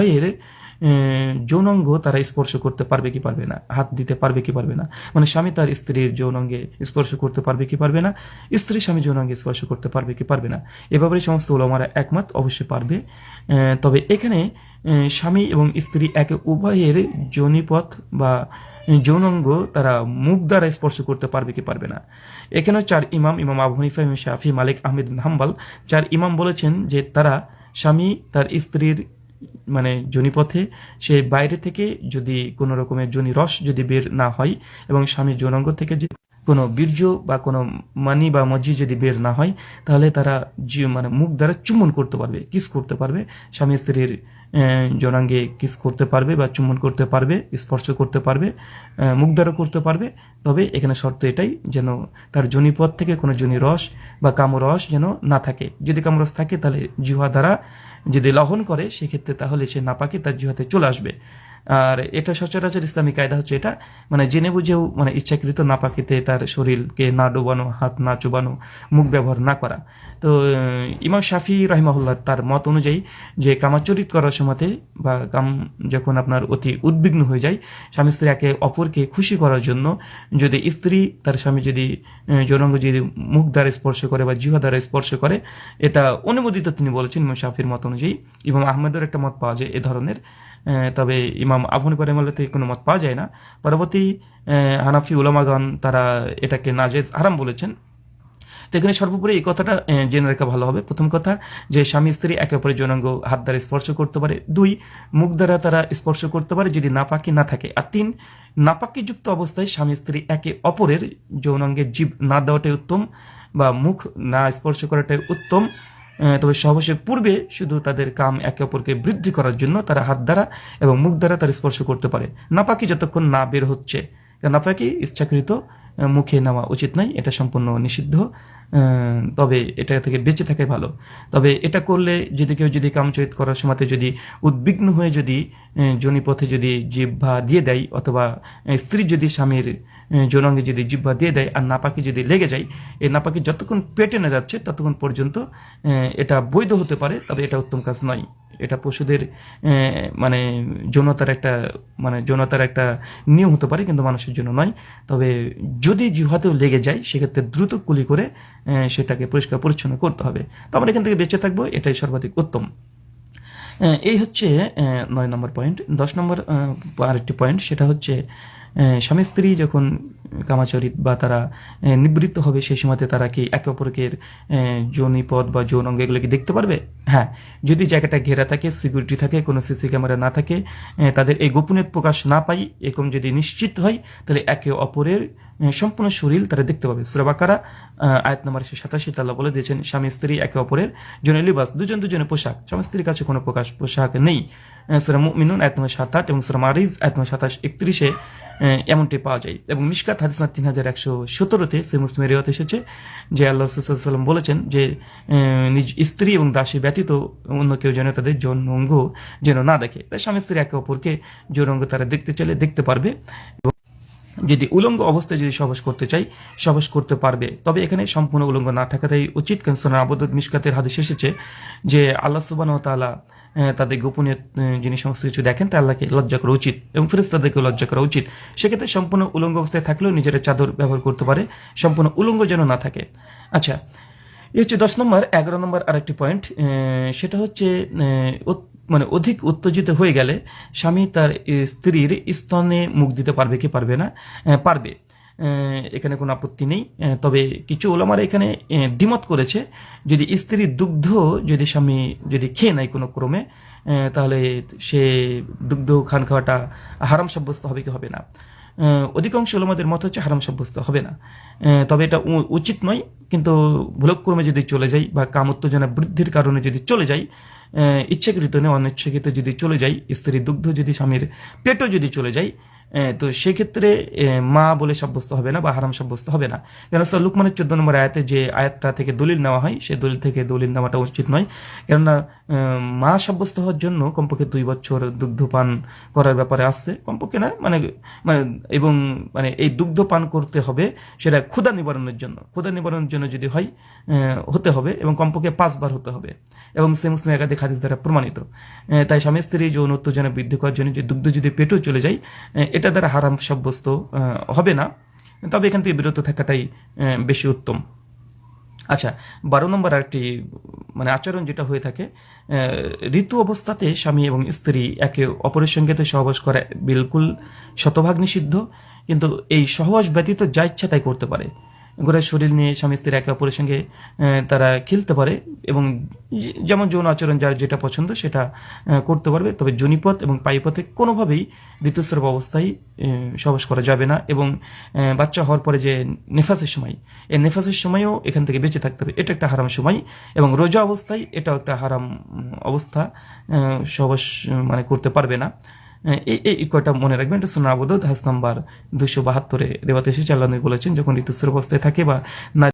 উভয়ের যৌনাঙ্গ তারা স্পর্শ করতে পারবে কি পারবে না, হাত দিতে পারবে কি পারবে না, মানে স্বামী তার স্ত্রীর যৌনাঙ্গে স্পর্শ করতে পারবে কি পারবে না, স্ত্রী স্বামী যৌনাঙ্গে স্পর্শ করতে পারবে কি পারবে না। এ ব্যাপারে সমস্ত ওলামারা একমত, অবশ্যই পারবে। তবে এখানে স্বামী এবং স্ত্রী একে উভয়ের যোনিপথ বা যৌনাঙ্গ তারা মুখ দ্বারা স্পর্শ করতে পারবে কি পারবে না। এখানেও ইমাম আবু হানিফা, ইমাম শাফি, মালিক, আহমেদ বিন হাম্বল ইমাম বলেছেন যে তারা স্বামী তার স্ত্রীর মানে যোনিপথে সে বাইরে থেকে যদি কোনো রকমের যোনি রস যদি বের না হয় এবং স্বামীর যৌনাঙ্গ থেকে যদি কোনো বীর্য বা কোনো মানি বা মজ্জি যদি বের না হয়, তাহলে তারা মানে মুখ দ্বারা চুম্বন করতে পারবে, কিস করতে পারবে, স্বামী স্ত্রীর যৌনাঙ্গে কিস করতে পারবে বা চুম্বন করতে পারবে, স্পর্শ করতে পারবে, মুখ দ্বারা করতে পারবে। তবে এখানে শর্ত এটাই যেন তার যোনিপথ থেকে কোনো যোনি রস বা কামরস যেন না থাকে। যদি কামরস থাকে তাহলে জিহ্বা দ্বারা যদি লহন করে সেক্ষেত্রে তাহলে সে নাপাকি তার জিহ্বাতে চলে আসবে। আর এটা সচরাচর ইসলামী কায়দা হচ্ছে এটা, মানে জেনে বুঝেও মানে ইচ্ছাকৃত নাপাকিতে তার শরীরকে না ডোবানো, হাত না চুবানো, মুখ ব্যবহার না করা। তো ইমাম শাফি রাহিমাহুল্লাহ তার মত অনুযায়ী যে কামাচরিত করার সময়তে বা কাম যখন আপনার অতি উদ্বিগ্ন হয়ে যায়, স্বামী স্ত্রী একে অপরকে খুশি করার জন্য যদি স্ত্রী তার স্বামী যদি যৌনাঙ্গ যদি মুখ দ্বারা স্পর্শ করে বা জিহ্বা দ্বারা স্পর্শ করে, এটা অনুমোদিত তিনি বলেছেন ইমাম শাফির মত অনুযায়ী। ইমাম আহমেদের একটা মত পাওয়া যায় এ ধরনের, তবে ইমাম আবু হানিফা রাহিমাহুল্লাহ থেকে কোনো মত পাওয়া যায় না। পরবর্তী হানাফি উলামাগণ তারা এটাকে নাজেজ হারাম বলেছেন। তো এখানে সর্বোপরি এই কথাটা জেনে রাখা ভালো হবে। প্রথম কথা যে স্বামী স্ত্রী একে অপরের যৌনাঙ্গ হাত দ্বারা স্পর্শ করতে পারে, 2 মুখ দ্বারা তারা স্পর্শ করতে পারে যদি নাপাকি না থাকে, আর 3 নাপাকিযুক্ত অবস্থায় স্বামী স্ত্রী একে অপরের যৌনাঙ্গে জীব না দেওয়াটাই উত্তম বা মুখ না স্পর্শ করাটাই উত্তম। তবে সহবাসের পূর্বে শুধু তাদের কাম একে অপরকে বৃদ্ধি করার জন্য তারা হাত দ্বারা এবং মুখ দ্বারা তারা স্পর্শ করতে পারে। নাপাকি যতক্ষণ না বের হচ্ছে, নাপাকি ইচ্ছাকৃত মুখে নেওয়া উচিত নয়, এটা সম্পূর্ণ নিষিদ্ধ। তবে এটা থেকে বেঁচে থাকাই ভালো। তবে এটা করলে যদি কেউ যদি কামচরিত করার সময়তে যদি উদ্বিগ্ন হয়ে যদি যোনিপথে যদি জিহ্বা দিয়ে দেয়, অথবা স্ত্রী যদি স্বামীর যৌনাঙ্গে যদি জিহ্বা দিয়ে দেয় আর নাপাকি যদি লেগে যায়, এই নাপাকি যতক্ষণ পেটে না যাচ্ছে ততক্ষণ পর্যন্ত এটা বৈধ হতে পারে, তবে এটা উত্তম কাজ নয়। এটা পশুদের মানে যৌনতার একটা নিয়ম হতে পারে, কিন্তু মানুষের জন্য নয়। তবে যদি জিহ্বাতেও লেগে যায় সেক্ষেত্রে দ্রুত কুলি করে সেটাকে পরিষ্কার পরিচ্ছন্ন করতে হবে। তো আমরা এখান থেকে বেঁচে থাকবো, এটাই সর্বাধিক উত্তম। এই হচ্ছে 9 নম্বর পয়েন্ট। 10 নম্বর আরেকটি পয়েন্ট, সেটা হচ্ছে স্বামী স্ত্রী যখন কামাচরিত বা তারা নিবৃত্ত হবে সেই সময়তে তারা কি একে অপরকে যৌনিপদ বা যৌন অঙ্গ এগুলো কি দেখতে পারবে? হ্যাঁ, যদি জায়গাটা ঘেরা থাকে, সিকিউরিটি থাকে, কোনো সিসি ক্যামেরা না থাকে, তাদের এই গোপনীয় প্রকাশ না পাই, এরকম যদি নিশ্চিত হয়, তাহলে একে অপরের সম্পূর্ণ শরীর তারা দেখতে পাবে। সূরা বাকারা আয়াত নম্বর 87 আল্লাহ বলে দিয়েছেন স্বামী স্ত্রী একে অপরের জন্য লিবাস, দুজনের পোশাক, স্বামী স্ত্রীর কাছে কোনো পোশাক নেই। সূরা মুমিনুন আয়াত নম্বর 7-8 এবং সূরা মারিজ আয়াত নম্বর 27-31 এমনটি পাওয়া যায়। এবং মিশকাত হাদিস 3117-তে সে মুসলিমের রিওয়ায়াত এসেছে যে আল্লাহ রাসূল সাল্লাল্লাহু আলাইহি ওয়াসাল্লাম বলেছেন যে নিজ স্ত্রী এবং দাসী ব্যতীত অন্য কেউ যেন তাদের যৌনাঙ্গ যেন না দেখে। তাই স্বামী স্ত্রী একে অপরকে যৌনাঙ্গ তারা দেখতে চাইলে দেখতে পারবে, যদি উলঙ্গ অবস্থায় যদি সহবাস করতে চাই সহবাস করতে পারবে। তবে এখানে সম্পূর্ণ উলঙ্গ না থাকাটাই উচিত, কারণ সূরা আবুদ মিশকাতের হাদিস এসেছে যে আল্লাহ সুবহানাহু ওয়া তাআলা তাদের গোপনীয় যিনি সমস্ত কিছু দেখেন তা আল্লাহকে লজ্জা করা উচিত এবং ফেরেশতাদেরকেও লজ্জা করা উচিত। সেক্ষেত্রে সম্পূর্ণ উলঙ্গ অবস্থায় থাকলেও নিজের চাদর ব্যবহার করতে পারে, সম্পূর্ণ উলঙ্গ যেন না থাকে। আচ্ছা, এই হচ্ছে 10 নম্বর। 11 নম্বর আরেকটি পয়েন্ট, সেটা হচ্ছে মানে অধিক উত্তেজিত হয়ে গেলে স্বামী তার স্ত্রীর স্তনে মুখ দিতে পারবে কি পারবে না? পারবে, এখানে কোনো আপত্তি নেই। তবে কিছু ওলামারা এখানে দ্বিমত করেছে, যদি স্ত্রীর দুগ্ধ যদি স্বামী যদি খেয়ে নেয় কোনো ক্রমে, তাহলে সে দুগ্ধ খাওয়াটা হারাম সাব্যস্ত হবে কি হবে না? অধিকাংশ ওলামাদের মত হচ্ছে হারাম সাব্যস্ত হবে না, তবে এটা উচিত নয়। কিন্তু ভুলক্রমে যদি চলে যায় বা কাম উত্তেজনা বৃদ্ধির কারণে যদি চলে যায়, ইচ্ছাকৃত নয় অনিচ্ছাকৃত যদি চলে যায়, স্ত্রীর দুগ্ধ যদি স্বামীর পেটও যদি চলে যায়, তো সেক্ষেত্রে মা বলে সাব্যস্ত হবে না বা হারাম সাব্যস্ত হবে না। কেন সূরা লুকমানের 14 নম্বর আয়াতে যে আয়াতটা থেকে দলিল নেওয়া হয়, সেই দলিল থেকে দলিল নেওয়াটা উচিত নয়। কেননা মা সাব্যস্ত হওয়ার জন্য কমপক্ষে 2 বছর দুগ্ধপান করার ব্যাপারে আসছে, কমপক্ষে না মানে মানে এবং মানে এই দুগ্ধ পান করতে হবে সেটা ক্ষুধা নিবারণের জন্য, ক্ষুধা নিবারণের জন্য যদি হয় হতে হবে, এবং কমপক্ষে 5 বার হতে হবে, এবং সে মুসলিম একাধিক হাদিস দ্বারা প্রমাণিত। তাই স্বামী স্ত্রী যৌন উত্তেজনা বৃদ্ধি করার জন্য যে দুগ্ধ যদি পেটেও চলে যায়, এটা দ্বারা হারাম সাব্যস্ত হবে না, তবে এখান থেকে বিরত থাকাটাই বেশি উত্তম। আচ্ছা, 12 নম্বর আরেকটি মানে আচরণ যেটা হয়ে থাকে, ঋতু অবস্থাতে স্বামী এবং স্ত্রী একে অপরের সঙ্গে তো সহবাস করা বিলকুল শতভাগ নিষিদ্ধ, কিন্তু এই সহবাস ব্যতীত যা ইচ্ছা তাই করতে পারে। গোটা শরীর নিয়ে স্বামী স্ত্রী একে অপরের সঙ্গে তারা খেলতে পারে, এবং যেমন যৌন আচরণ যার যেটা পছন্দ সেটা করতে পারবে, তবে যোনিপথ এবং পায়ুপথে কোনোভাবেই ঋতুস্রাব অবস্থায় সহবাস করা যাবে না, এবং বাচ্চা হওয়ার পরে যে নেফাসের সময়, এই নেফাসের সময়ও এখান থেকে বেঁচে থাকতে হবে, এটা একটা হারাম সময়, এবং রোজা অবস্থায় এটাও একটা হারাম অবস্থা, সহবাস মানে করতে পারবে না। এই কয়টা মনে রাখবেন। এটা সুন্নাহ আবু দাউদ হাদিস নাম্বার 272 রেওয়ায়েত এসেছে, আল্লাহ নবী বলেছেন যখন ঋতুস্রাব অবস্থায় থাকে বা